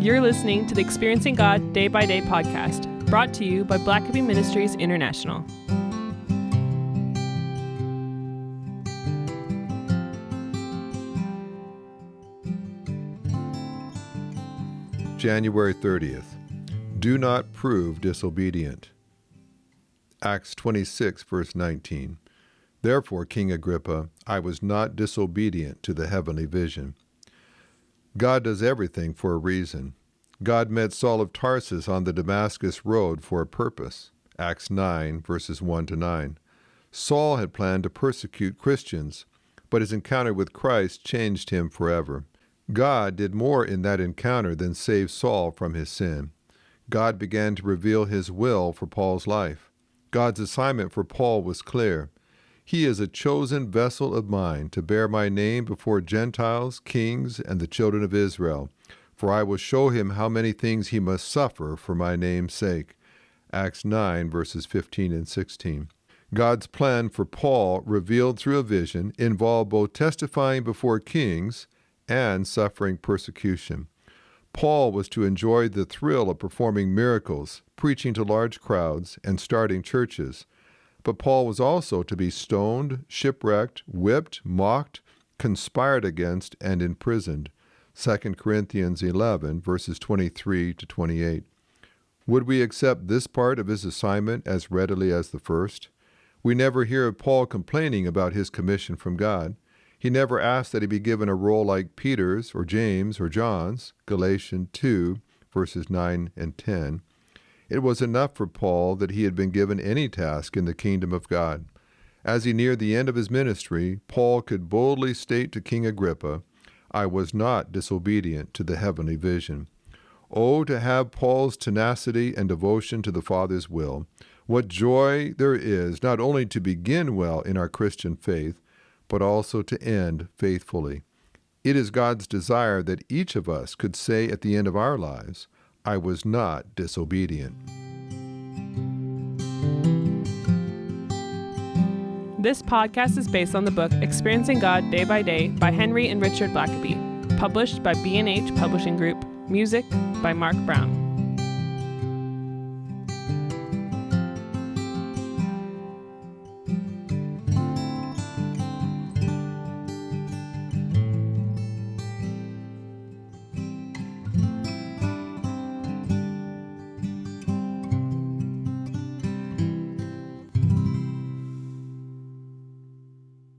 You're listening to the Experiencing God Day by Day podcast, brought to you by Blackaby Ministries International. January 30th. Do not prove disobedient. Acts 26, verse 19. Therefore, King Agrippa, I was not disobedient to the heavenly vision. God does everything for a reason. God met Saul of Tarsus on the Damascus road for a purpose. Acts 9, verses 1 to 9. Saul had planned to persecute Christians, but his encounter with Christ changed him forever. God did more in that encounter than save Saul from his sin. God began to reveal his will for Paul's life. God's assignment for Paul was clear. He is a chosen vessel of mine to bear my name before Gentiles, kings, and the children of Israel, for I will show him how many things he must suffer for my name's sake. Acts 9, verses 15 and 16. God's plan for Paul, revealed through a vision, involved both testifying before kings and suffering persecution. Paul was to enjoy the thrill of performing miracles, preaching to large crowds, and starting churches. But Paul was also to be stoned, shipwrecked, whipped, mocked, conspired against, and imprisoned. 2 Corinthians 11, verses 23 to 28. Would we accept this part of his assignment as readily as the first? We never hear of Paul complaining about his commission from God. He never asked that he be given a role like Peter's or James or John's, Galatians 2, verses 9 and 10. It was enough for Paul that he had been given any task in the kingdom of God. As he neared the end of his ministry, Paul could boldly state to King Agrippa, I was not disobedient to the heavenly vision. Oh, to have Paul's tenacity and devotion to the Father's will. What joy there is not only to begin well in our Christian faith, but also to end faithfully. It is God's desire that each of us could say at the end of our lives, I was not disobedient. This podcast is based on the book Experiencing God Day by Day by Henry and Richard Blackaby, published by B&H Publishing Group, music by Mark Brown.